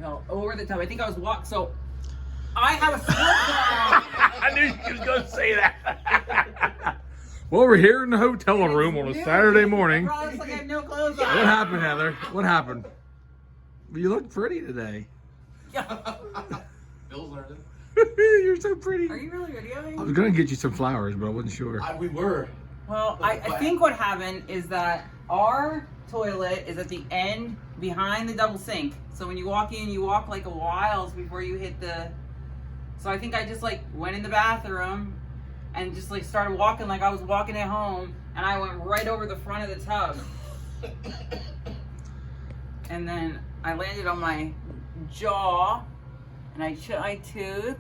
fell over the tub. I think I was walking. So I have a sport car. I knew she was going to say that. Well, we're here in the hotel room on a Saturday morning. I looks like I have no clothes on. What happened, Heather? What happened? You look pretty today. Bill's learning. You're so pretty. Are you really videoing? I was going to get you some flowers, but I wasn't sure. We were. Well, I think what happened is that our toilet is at the end behind the double sink. So when you walk in, you walk like a while before you hit the... So I think I just like went in the bathroom and just like started walking like I was walking at home, and I went right over the front of the tub. And then I landed on my jaw and I chipped my tooth.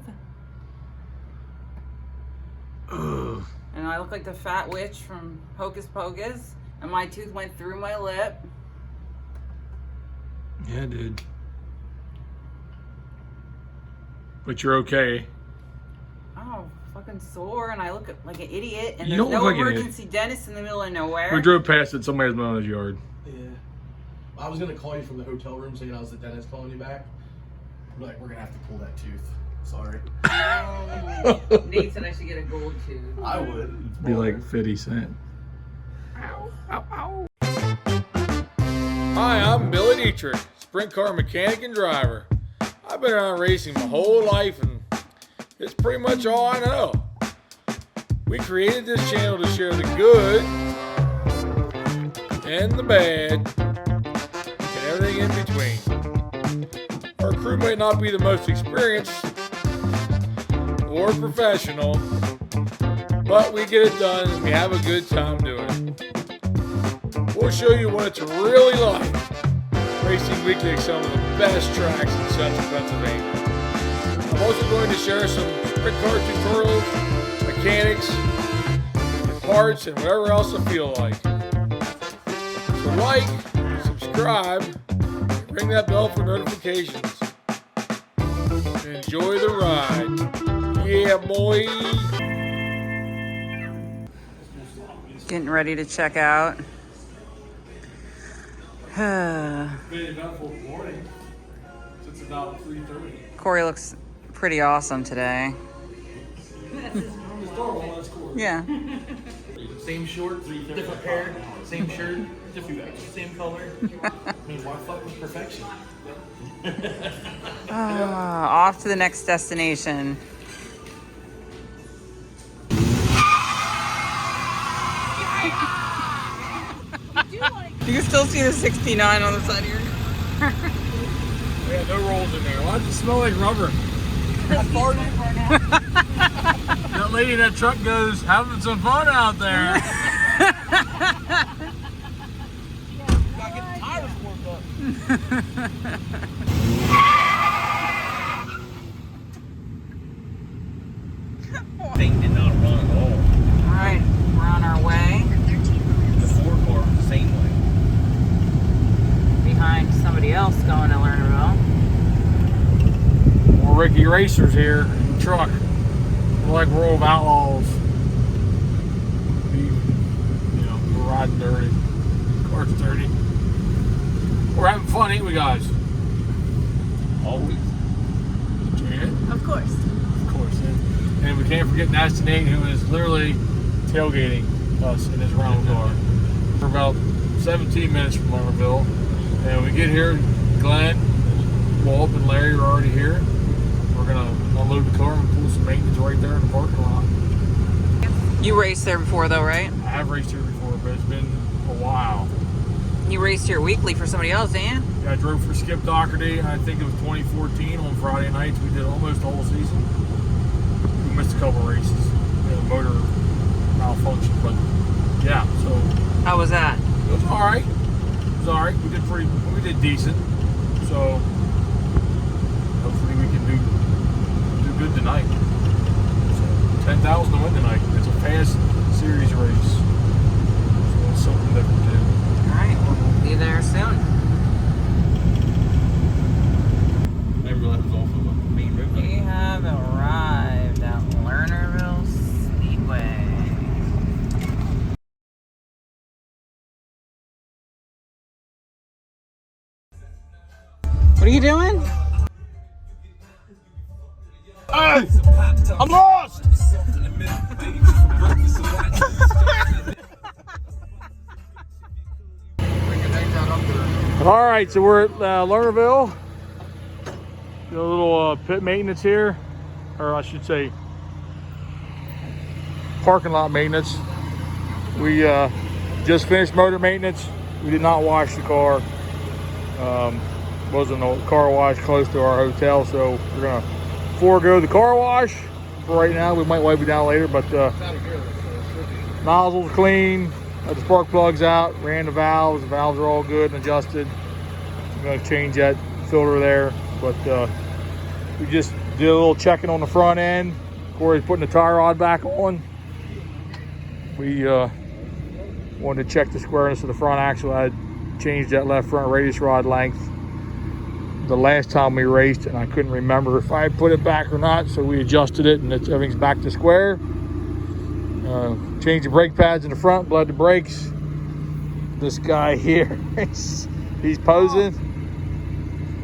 Ugh. And I look like the fat witch from Hocus Pocus, and my tooth went through my lip. Yeah, dude. But you're okay. Oh, fucking sore, and I look like an idiot, and You there's don't look no like an emergency dentist in the middle of nowhere. We drove past it. Somebody's mowing his yard. Yeah. I was gonna call you from the hotel room saying I was the dentist calling you back. We're like, we're gonna have to pull that tooth. Sorry. Nate said I should get a gold tooth. I would. It'd be like 50 cents. Ow, ow, ow. Hi, I'm Billy Dietrich, sprint car mechanic and driver. I've been around racing my whole life, and it's pretty much all I know. We created this channel to share the good and the bad and everything in between. Our crew may not be the most experienced or professional, but we get it done and we have a good time doing it. We'll show you what it's really like racing weekly at some of the best tracks in central Pennsylvania. I'm also going to share some sprint car tutorials, mechanics, parts, and whatever else I feel like. So like, subscribe, and ring that bell for notifications. And enjoy the ride. Yeah, boy. Getting ready to check out. Very eventful morning. It's about 3:30. Corey looks pretty awesome today. Yeah. Same shorts, different pair, same shirt, same color. I mean, why fuck with perfection? Off to the next destination. You can still see the 69 on the side of your car. Yeah, no rolls in there. Why does it smell like rubber? That lady in that truck goes, having some fun out there. Gotta get the tires warmed up. Thing did not run at all. Alright, we're on our way. The 4 car, same way. Behind somebody else going to Lernerville. More Ricky Racers here in the truck. We're like World of Outlaws. We're riding dirty. Car's dirty. We're having fun, ain't we, guys? Always. Janet? Of course. Of course. And we can't forget Nasty Nate, who is literally tailgating us in his round car. We're about 17 minutes from Lernerville. And we get here, Glenn, Walt, and Larry are already here. We're going to unload the car and pull some maintenance right there in the parking lot. You raced there before though, right? I have raced here before, but it's been a while. You raced here weekly for somebody else, didn't you? Yeah, I drove for Skip Doherty, I think it was 2014 on Friday nights. We did almost the whole season. We missed a couple races. The motor malfunctioned, but yeah, so. How was that? It was all right. It was all right. We did decent. So hopefully we can do good tonight. So 10,000 to win tonight. It's a fast series race. So it's something different too. Alright, we'll be there soon. I didn't realize it was off of a main road. We have arrived at Lernerville Speedway. What are you doing? I'm lost. All right, so we're at Lernerville. Do a little pit maintenance here, or I should say parking lot maintenance. We just finished motor maintenance. We did not wash the car. Wasn't a car wash close to our hotel, so we're gonna forego the car wash for right now. We might wipe it down later, but nozzle's clean. Got the spark plugs out, ran the valves. The valves are all good and adjusted. I'm gonna change that filter there, but we just did a little checking on the front end. Corey's putting the tie rod back on. We wanted to check the squareness of the front axle. I had changed that left front radius rod length the last time we raced, and I couldn't remember if I had put it back or not, so we adjusted it, and everything's back to square. Changed the brake pads in the front, bled the brakes. This guy here, he's posing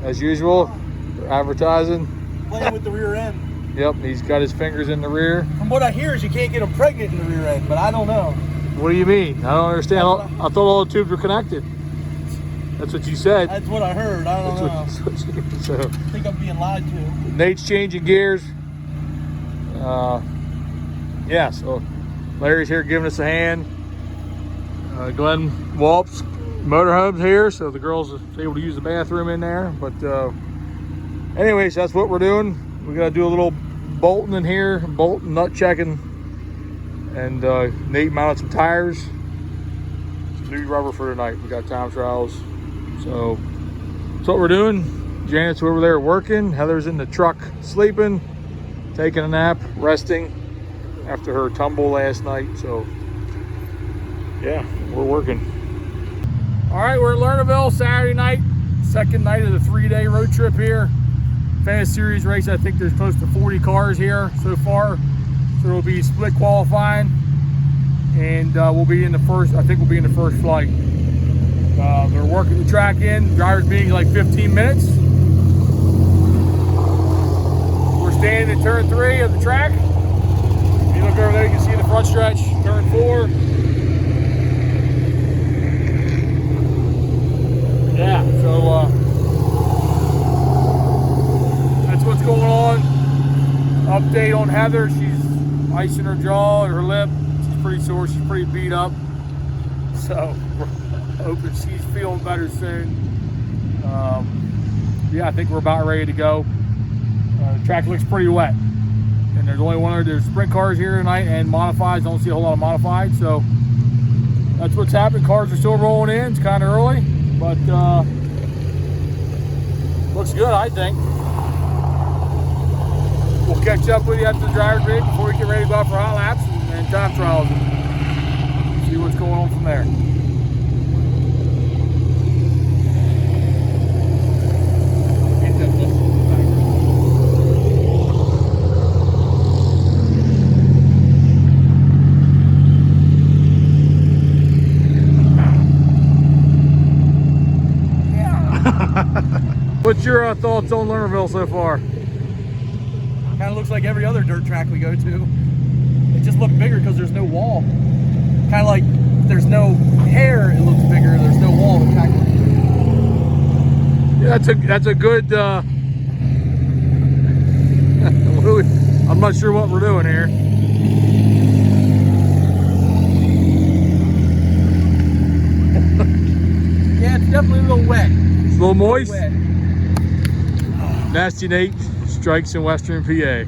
as usual for advertising. Playing with the rear end. Yep, he's got his fingers in the rear. From what I hear is you can't get them pregnant in the rear end, but I don't know. What do you mean? I don't understand. I thought all the tubes were connected. That's what you said. That's what I heard. I don't know. That's what so I think I'm being lied to. Nate's changing gears. Yeah, so Larry's here giving us a hand. Glenn Walp's motorhome's here, so the girls are able to use the bathroom in there. But anyways, that's what we're doing. We got to do a little bolting in here, bolt and nut checking. And Nate mounted some tires. Some new rubber for tonight. We got time trials. So that's what we're doing. Janet's over there working. Heather's in the truck sleeping, taking a nap, resting after her tumble last night. So yeah, we're working. All right, we're at Lernerville Saturday night. Second night of the 3-day road trip here. Fast Series race. I think there's close to 40 cars here so far. So it'll be split qualifying, and we'll be in the first. I think we'll be in the first flight. They're working the track in. Driver's meeting like 15 minutes. We're standing at turn 3 of the track. If you look over there, you can see the front stretch. Turn 4. Yeah. So that's what's going on. Update on Heather. She's ice in her jaw and her lip. She's pretty sore. She's pretty beat up. So we're hoping she's feeling better soon. Yeah, I think we're about ready to go. The track looks pretty wet, and there's only there's sprint cars here tonight and modifieds. Don't see a whole lot of modified, so that's what's happening. Cars are still rolling in. It's kind of early, but looks good, I think. We'll catch up with you after the driver's meeting before we get ready to go out for hot laps and time trials and see what's going on from there. What's your thoughts on Lernerville so far? Kind of looks like every other dirt track we go to. It just looked bigger because there's no wall. Kind of like if there's no hair, it looks bigger. There's no wall, the track looks bigger. Yeah, that's a good. I'm not sure what we're doing here. Yeah, it's definitely a little wet. It's a little moist. Wet. Nasty Nate strikes in Western PA.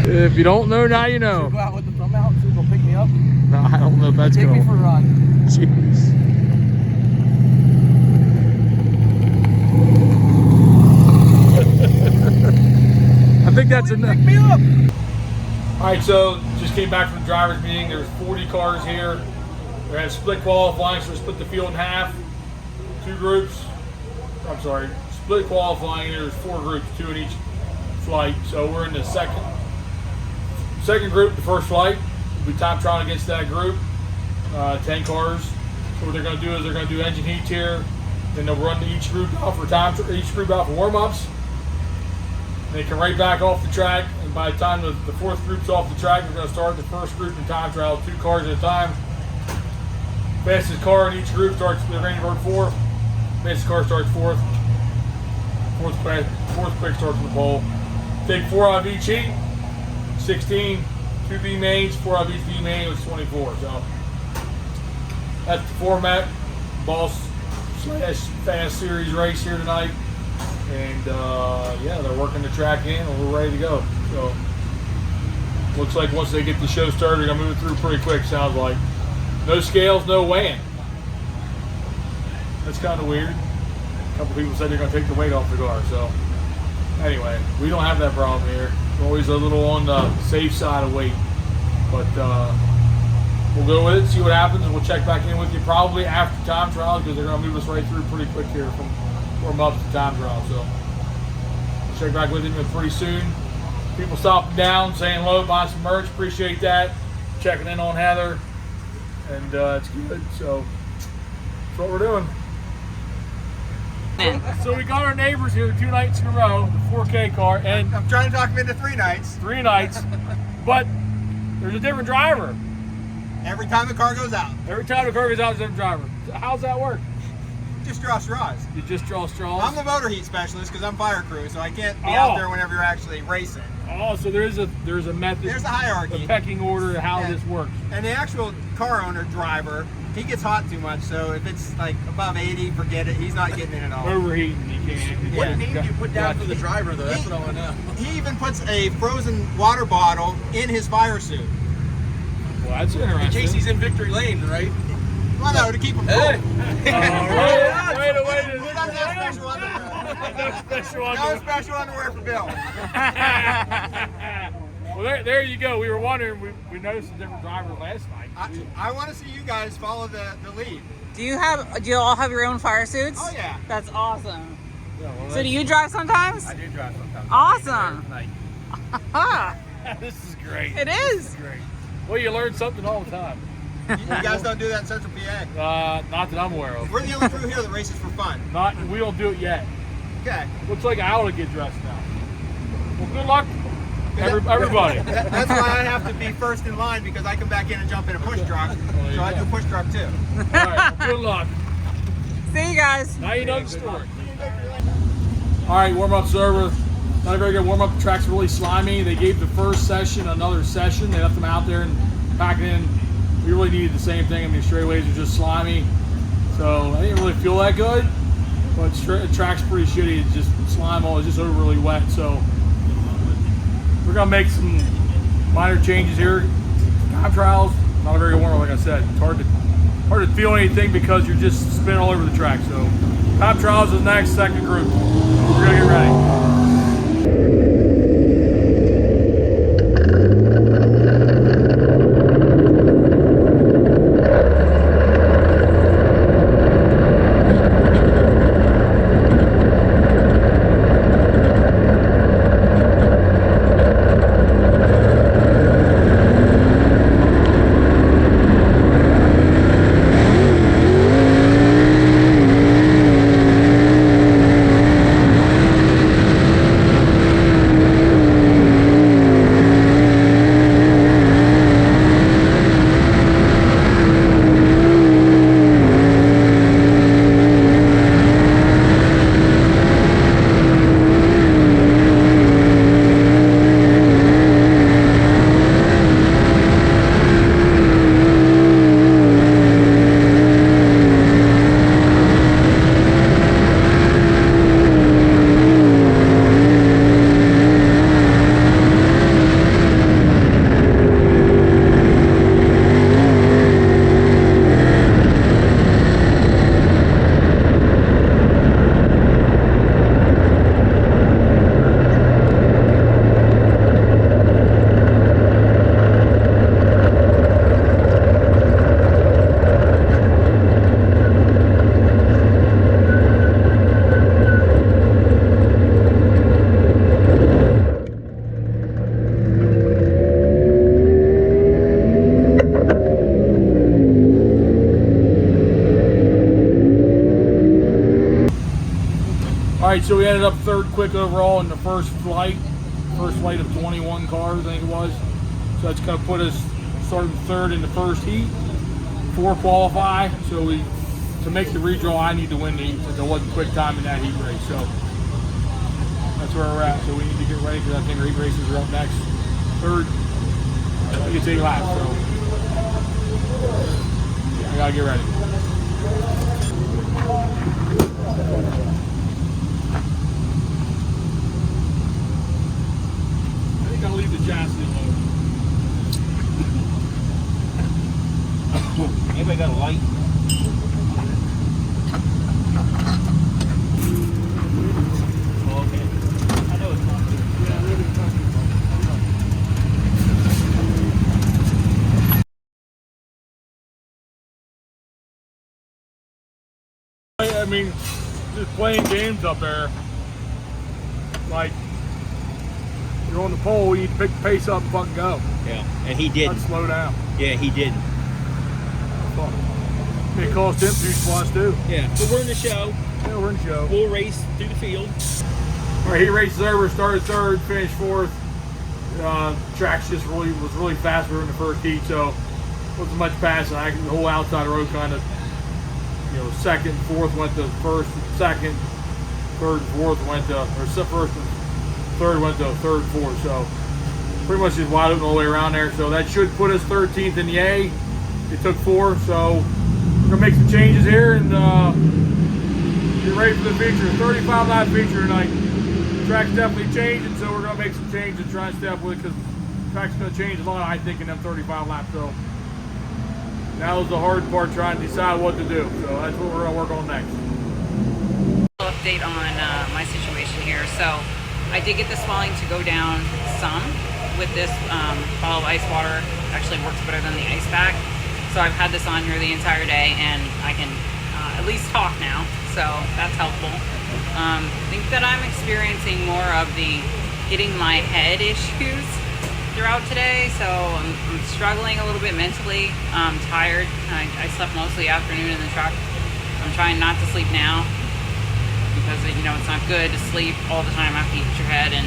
If you don't know, now you know. Should we go out with the thumb out and see if they'll pick me up? No, I don't know if that's Take going me for a run. Jeez. I think that's enough. Pick me up. All right, so just came back from the driver's meeting. There's 40 cars here. We're at split qualifying, so we split the field in half. 2 groups. I'm sorry, split qualifying. There's 4 groups, 2 in each flight. So we're in the second group, the first flight. We'll be time trialing against that group. 10 cars. So what they're going to do is they're going to do engine heats here. Then they'll run each group out for warm-ups. They come right back off the track, and by the time the fourth group's off the track, we're going to start the first group in time trial, 2 cars at a time. Fastest car in each group starts the Lernerville 4. Fastest car starts fourth. Fourth quick starts in the pole. Take 4 out of each heat. 16, 2 B mains, 4 out of each B main was 24. So that's the format. Boss / Fast Series race here tonight. And yeah, they're working the track in and we're ready to go. So looks like once they get the show started, they're gonna move it through pretty quick, sounds like. No scales, no weighing. That's kind of weird. A couple people said they're gonna take the weight off the car. So anyway, we don't have that problem here. We're always a little on the safe side of weight. But we'll go with it, see what happens, and we'll check back in with you probably after time trial because they're gonna move us right through pretty quick here from warm-ups to time trial. So we'll check back with you pretty soon. People stopping down, saying hello, buying some merch, appreciate that. Checking in on Heather, and it's good. So that's what we're doing. So we got our neighbors here 2 nights in a row, the 4K car, and I'm trying to talk them into 3 nights. 3 nights, but there's a different driver. Every time the car goes out. Every time the car goes out, there's a different driver. How's that work? Just draw straws. You just draw straws? I'm the motor heat specialist because I'm fire crew, so I can't be out there whenever you're actually racing. Oh, so there's a method. There's a hierarchy. A pecking order of how this works. And the actual car owner driver, he gets hot too much, so if it's like above 80, forget it. He's not getting in at all. Overheating, you can't. Yeah. What name do you put down for the driver, though? That's what I want to know. He even puts a frozen water bottle in his fire suit. Well, that's interesting. In case he's in victory lane, right? Well, no, to keep him cool. Hey. Right away. We don't have special underwear. No special underwear for Bill. Well, there you go. We were wondering. We noticed a different driver last night. I want to see you guys follow the lead. Do you all have your own fire suits? Oh, yeah. That's awesome. Yeah, well, So do you drive sometimes? I do drive sometimes. Awesome. This is great. It is. Great. Well, you learn something all the time. You guys don't do that in Central PA. Not that I'm aware of. We're the only crew here that races for fun. We don't do it yet. Okay. Looks like I ought to get dressed now. Well, good luck, everybody. That's why I have to be first in line because I come back in and jump in a push truck. So I do push truck too. All right. Good luck. See you guys. Now you know the story. All right, warm-up's over. Not a very good warm-up. The track's really slimy. They gave the first session another session. They left them out there and packed it in. We really needed the same thing. I mean, straightaways are just slimy. So I didn't really feel that good. But the track's pretty shitty. It's just slime all. It's just overly wet. So we're gonna make some minor changes here. Time trials, not a very good warm-up, like I said. It's hard to feel anything because you're just spinning all over the track. So time trials is next, second group. We're gonna get ready. right, so we ended up third quick overall in the first flight of 21 cars, I think it was. So that's gonna put us starting third in the first heat. 4 qualify, so to make the redraw, I need to win the heat since I wasn't quick time in that heat race. So that's where we're at. So we need to get ready because I think our heat races are up next. Third, I get 8 laps, so I gotta get ready. I think I'll leave the chassis alone. Anybody got a light? Oh, okay. I know it's not. I mean, just playing games up there. Like, you're on the pole, you need to pick the pace up and fucking go. Yeah, and he didn't. Not slow down. Yeah, he didn't. Fuck. It cost him 2 spots too. Yeah, but we're in the show. Yeah, we're in the show. We'll race through the field. All right, he races over, started third, finished fourth. Track's just was really fast. We were in the first heat, so wasn't much passing. The whole outside road kind of, second, fourth went to first, second, third, fourth went to, or first and third went to third, fourth. So pretty much just wide open all the way around there. So that should put us 13th in the A. It took 4, so we're gonna make some changes here and get ready for the feature. 35 lap feature tonight. The track's definitely changing, so we're gonna make some changes and try and stay up with it because the track's gonna change a lot, I think, in them 35 laps. So that was the hard part, trying to decide what to do. So that's what we're gonna work on next. Update on my situation here. So I did get the swelling to go down some with this bottle of ice water. Actually works better than the ice pack. So I've had this on here the entire day and I can at least talk now. So that's helpful. I think that I'm experiencing more of the hitting my head issues throughout today. So I'm struggling a little bit mentally. I'm tired. I slept most of the afternoon in the truck. I'm trying not to sleep now because it's not good to sleep all the time after you hit your head. And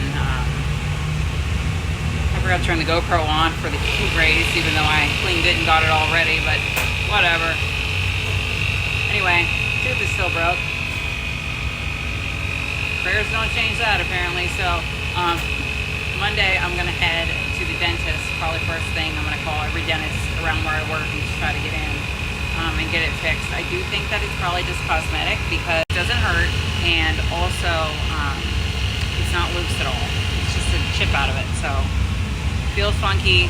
I forgot to turn the GoPro on for the heat race, even though I cleaned it and got it all ready, but whatever. Anyway, tooth is still broke. Prayers don't change that, apparently. So Monday I'm gonna head to the dentist. Probably first thing, I'm gonna call every dentist around where I work and just try to get in and get it fixed. I do think that it's probably just cosmetic because it doesn't hurt, and also it's not loose at all. It's just a chip out of it, so it feels funky.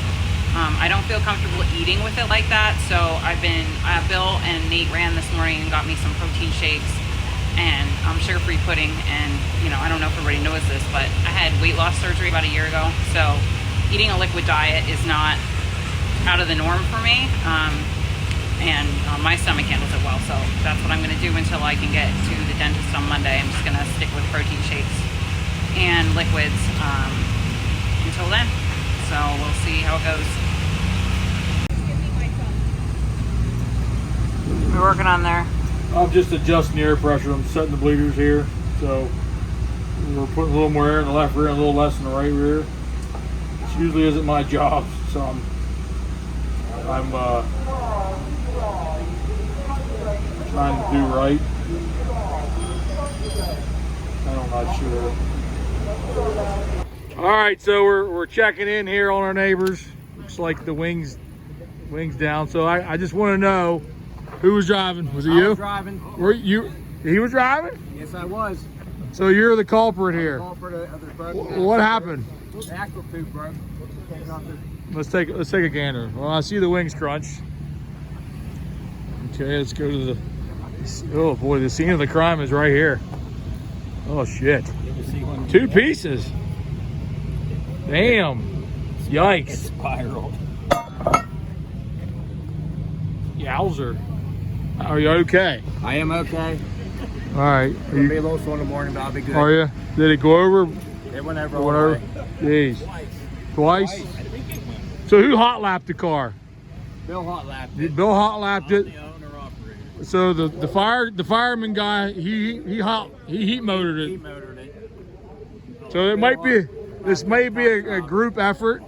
I don't feel comfortable eating with it like that, so Bill and Nate ran this morning and got me some protein shakes and sugar-free pudding, and I don't know if everybody knows this, but I had weight loss surgery about a year ago, so eating a liquid diet is not out of the norm for me, and my stomach handles it well, so that's what I'm going to do until I can get to the dentist on Monday. I'm just going to stick with protein shakes and liquids until then, so we'll see how it goes. We're working on there. I'm just adjusting the air pressure. I'm setting the bleeders here, so we're putting a little more air in the left rear and a little less in the right rear. This usually isn't my job, so I'm trying to do right. I'm not sure. All right, so we're checking in here on our neighbors. Looks like the wings down. So I just want to know, who was driving? Was it you? I was driving. Were you? He was driving? Yes, I was. So you're the culprit here. Culprit of the What happened? The axle tube broke. Let's take a gander. Well, I see the wings crunch. Okay, let's go to the. Oh boy, the scene of the crime is right here. Oh shit! 2 pieces. Damn. Yikes. It spiraled. Yowzer. Are you okay? I am okay. All right. It'll be a little slow in the morning, but I'll be good. Are you? Did it go over? It went over. Whatever. Jeez. Twice? So who hot lapped the car? Bill hot lapped it. Bill hot lapped it. The owner operator. So the fireman guy, he heat motored it. He motored it. So it might be, this may be a group effort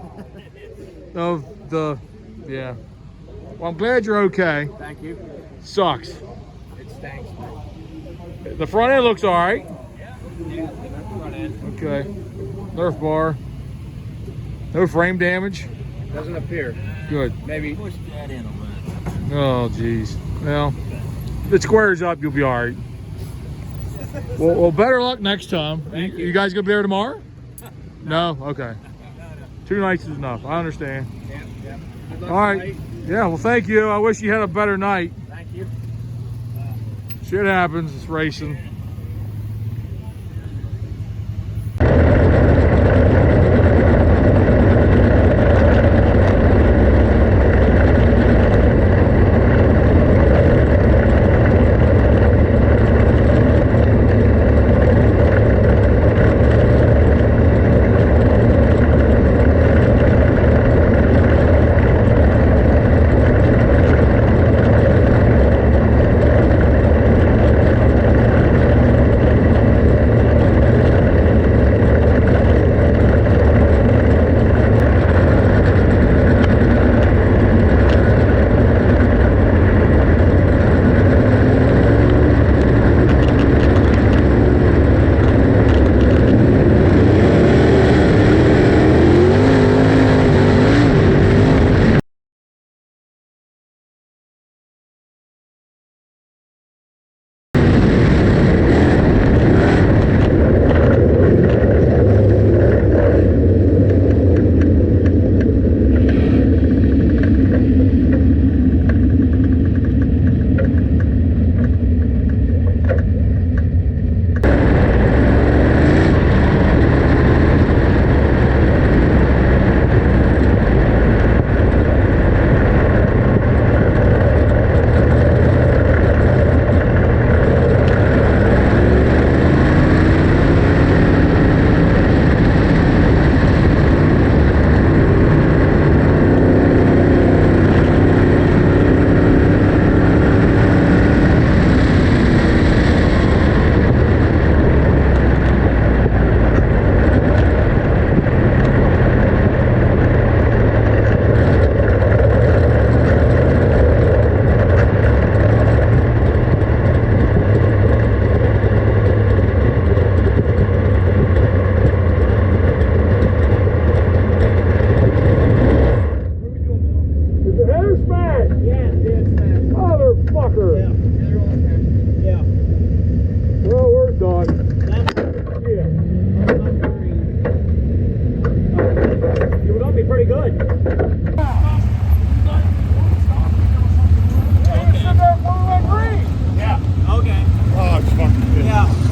of the, yeah. Well, I'm glad you're okay. Thank you. Sucks. It stinks. The front end looks all right. Yeah, front end. Okay. Nerf bar. No frame damage. Doesn't appear. Good. Maybe. Push that in a little. Oh, geez. Well, if it squares up, you'll be all right. Well, better luck next time. You guys gonna be there tomorrow? No? Okay. 2 nights is enough. I understand. Yeah. Good luck All right. tonight. Yeah, well, thank you. I wish you had a better night. Thank you. Shit happens. It's racing.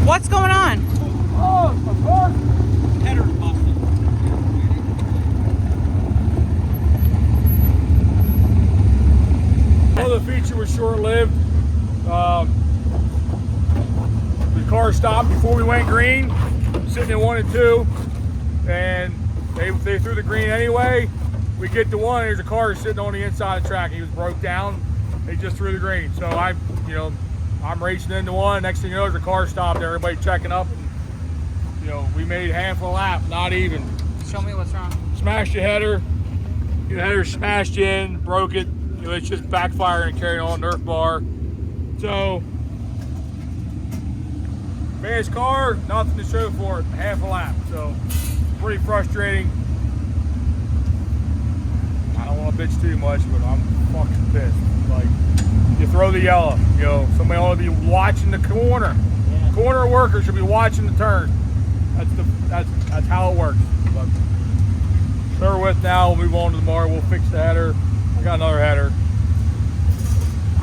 What's going on? Header busted. Well, the feature was short-lived. The car stopped before we went green, sitting in 1 and 2, and they threw the green anyway. We get to 1, there's a car sitting on the inside of the track. He was broke down. They just threw the green. So I'm racing into 1. Next thing you know, there's a car stopped. Everybody checking up. And, we made half a lap, not even. Show me what's wrong. Smashed the header. The header smashed in, broke it. It's just backfiring and carrying on Nerf bar. So, fast car, nothing to show for it. Half a lap. So, pretty frustrating. I don't want to bitch too much, but I'm fucking pissed. Like, you throw the yellow. Somebody ought to be watching the corner. Yeah. Corner worker should be watching the turn. That's how it works. But bear with now. We'll move on to tomorrow. We'll fix the header. I got another header.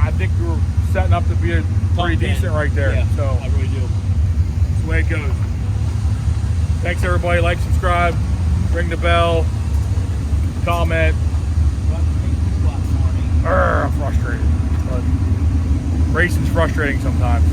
I think we were setting up to be a pretty decent right there. Yeah, so I really do. that's the way it goes. Thanks everybody. Like, subscribe, ring the bell, comment. I'm frustrated. But racing's frustrating sometimes.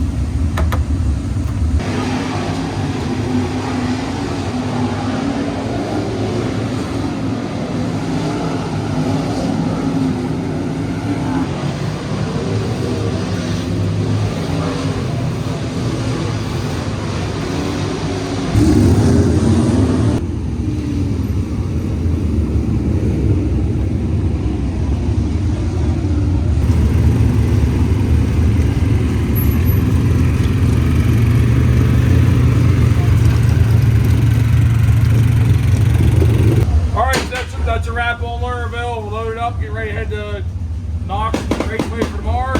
up, getting ready to head to Knox Raceway for tomorrow.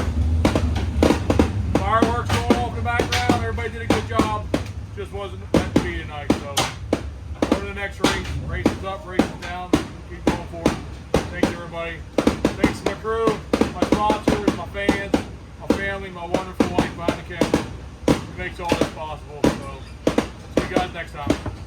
Fireworks going off in the background. Everybody did a good job. Just wasn't meant to be tonight. So on to the next race. Races up, races down. Keep going forward. Thank you, everybody. Thanks to my crew, my sponsors, my fans, my family, my wonderful wife behind the camera. It makes all this possible. So see you guys next time.